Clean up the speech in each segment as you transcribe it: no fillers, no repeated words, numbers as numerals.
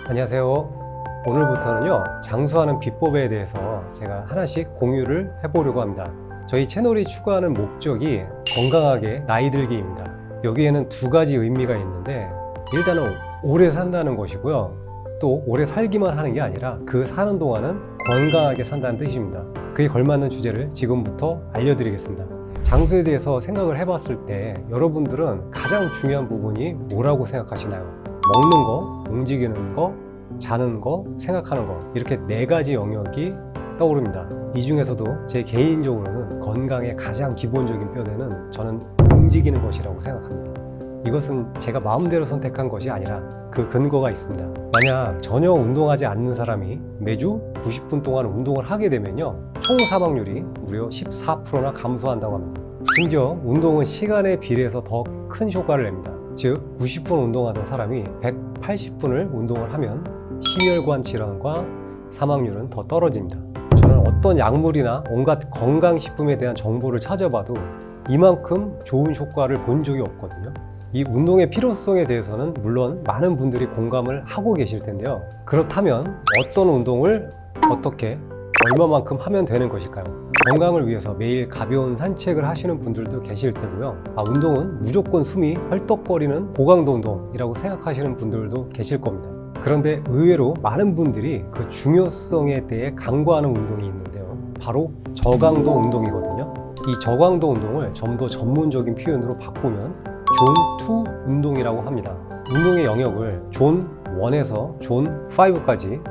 안녕하세요. 오늘부터는요, 장수하는 비법에 대해서 제가 하나씩 공유를 해보려고 합니다. 저희 채널이 추구하는 목적이 건강하게 나이 들기입니다. 여기에는 두 가지 의미가 있는데, 일단은 오래 산다는 것이고요. 또 오래 살기만 하는 게 아니라 그 사는 동안은 건강하게 산다는 뜻입니다. 그에 걸맞는 주제를 지금부터 알려드리겠습니다. 장수에 대해서 생각을 해봤을 때 여러분들은 가장 중요한 부분이 뭐라고 생각하시나요? 먹는 거, 움직이는 거, 자는 거, 생각하는 거, 이렇게 네 가지 영역이 떠오릅니다. 이 중에서도 제 개인적으로는 건강의 가장 기본적인 뼈대는 저는 움직이는 것이라고 생각합니다. 이것은 제가 마음대로 선택한 것이 아니라 그 근거가 있습니다. 만약 전혀 운동하지 않는 사람이 매주 90분 동안 운동을 하게 되면요, 총 사망률이 무려 14%나 감소한다고 합니다. 심지어 운동은 시간에 비례해서 더 큰 효과를 냅니다. 즉 90분 운동하던 사람이 180분을 운동을 하면 심혈관 질환과 사망률은 더 떨어집니다. 저는 어떤 약물이나 온갖 건강식품에 대한 정보를 찾아봐도 이만큼 좋은 효과를 본 적이 없거든요. 이 운동의 필요성에 대해서는 물론 많은 분들이 공감을 하고 계실 텐데요. 그렇다면 어떤 운동을 어떻게 얼마만큼 하면 되는 것일까요? 건강을 위해서 매일 가벼운 산책을 하시는 분들도 계실 테고요. 운동은 무조건 숨이 헐떡거리는 고강도 운동이라고 생각하시는 분들도 계실 겁니다. 그런데 의외로 많은 분들이 그 중요성에 대해 간과하는 운동이 있는데요. 바로 저강도 운동이거든요. 이 저강도 운동을 좀 더 전문적인 표현으로 바꾸면 존 2 운동이라고 합니다. 운동의 영역을 존 1에서 존 5까지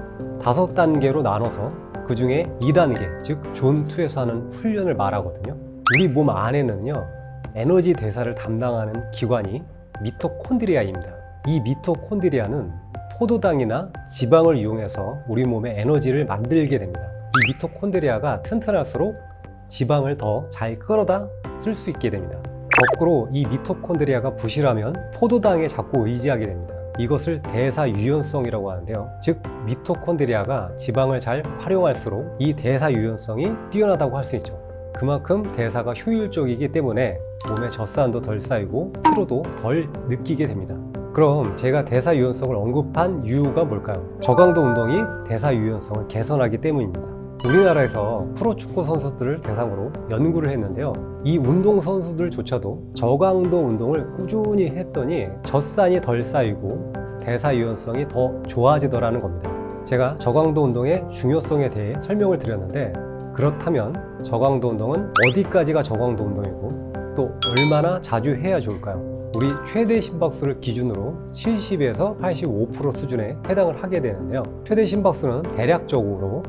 5단계로 나눠서 그 중에 2단계, 즉 존 2에서 하는 훈련을 말하거든요. 우리 몸 안에는요, 에너지 대사를 담당하는 기관이 미토콘드리아입니다. 이 미토콘드리아는 포도당이나 지방을 이용해서 우리 몸에 에너지를 만들게 됩니다. 이 미토콘드리아가 튼튼할수록 지방을 더 잘 끌어다 쓸 수 있게 됩니다. 거꾸로 이 미토콘드리아가 부실하면 포도당에 자꾸 의지하게 됩니다. 이것을 대사유연성이라고 하는데요. 즉 미토콘드리아가 지방을 잘 활용할수록 이 대사유연성이 뛰어나다고 할 수 있죠. 그만큼 대사가 효율적이기 때문에 몸에 젖산도 덜 쌓이고 피로도 덜 느끼게 됩니다. 그럼 제가 대사유연성을 언급한 이유가 뭘까요? 저강도 운동이 대사유연성을 개선하기 때문입니다. 우리나라에서 프로축구 선수들을 대상으로 연구를 했는데요. 이 운동 선수들조차도 저강도 운동을 꾸준히 했더니 젖산이 덜 쌓이고 대사유연성이 더 좋아지더라는 겁니다. 제가 저강도 운동의 중요성에 대해 설명을 드렸는데, 그렇다면 저강도 운동은 어디까지가 저강도 운동이고 또 얼마나 자주 해야 좋을까요? 우리 최대 심박수를 기준으로 70에서 85% 수준에 해당을 하게 되는데요. 최대 심박수는 대략적으로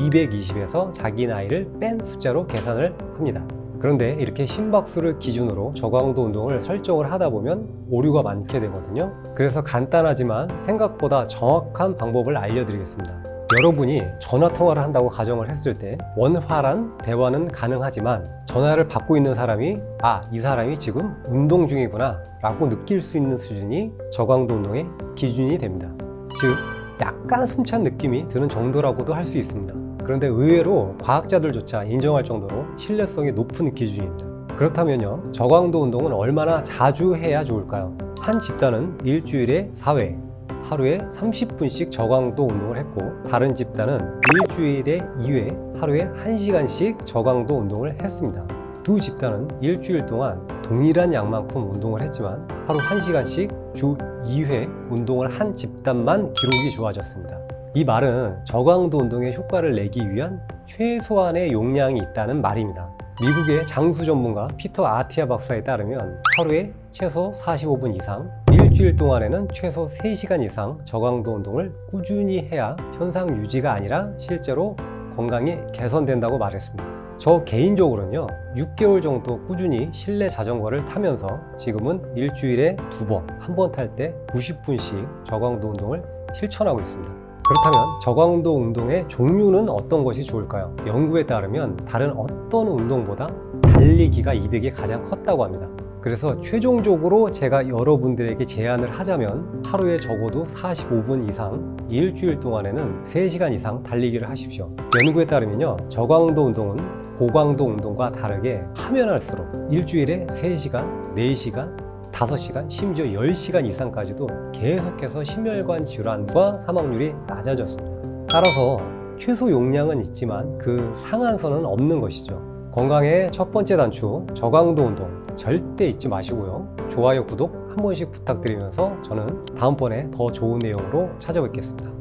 220에서 자기 나이를 뺀 숫자로 계산을 합니다. 그런데 이렇게 심박수를 기준으로 저강도 운동을 설정을 하다 보면 오류가 많게 되거든요. 그래서 간단하지만 생각보다 정확한 방법을 알려드리겠습니다. 여러분이 전화통화를 한다고 가정을 했을 때 원활한 대화는 가능하지만 전화를 받고 있는 사람이 이 사람이 지금 운동 중이구나 라고 느낄 수 있는 수준이 저강도 운동의 기준이 됩니다. 즉 약간 숨찬 느낌이 드는 정도라고도 할 수 있습니다. 그런데 의외로 과학자들조차 인정할 정도로 신뢰성이 높은 기준입니다. 그렇다면요, 저강도 운동은 얼마나 자주 해야 좋을까요? 한 집단은 일주일에 4회, 하루에 30분씩 저강도 운동을 했고, 다른 집단은 일주일에 2회, 하루에 1시간씩 저강도 운동을 했습니다. 두 집단은 일주일 동안 동일한 양만큼 운동을 했지만 하루 1시간씩 주 2회 운동을 한 집단만 기록이 좋아졌습니다. 이 말은 저강도 운동의 효과를 내기 위한 최소한의 용량이 있다는 말입니다. 미국의 장수 전문가 피터 아티아 박사에 따르면 하루에 최소 45분 이상, 일주일 동안에는 최소 3시간 이상 저강도 운동을 꾸준히 해야 현상 유지가 아니라 실제로 건강이 개선된다고 말했습니다. 저 개인적으로는요, 6개월 정도 꾸준히 실내 자전거를 타면서 지금은 일주일에 2번, 한 번 탈 때 90분씩 저강도 운동을 실천하고 있습니다. 그렇다면 저강도 운동의 종류는 어떤 것이 좋을까요? 연구에 따르면 다른 어떤 운동보다 달리기가 이득이 가장 컸다고 합니다. 그래서 최종적으로 제가 여러분들에게 제안을 하자면 하루에 적어도 45분 이상, 일주일 동안에는 3시간 이상 달리기를 하십시오. 연구에 따르면요, 저강도 운동은 고강도 운동과 다르게 하면 할수록 일주일에 3시간, 4시간, 5시간, 심지어 10시간 이상까지도 계속해서 심혈관 질환과 사망률이 낮아졌습니다. 따라서 최소 용량은 있지만 그 상한선은 없는 것이죠. 건강의 첫 번째 단추, 저강도 운동 절대 잊지 마시고요. 좋아요, 구독 한 번씩 부탁드리면서 저는 다음번에 더 좋은 내용으로 찾아뵙겠습니다.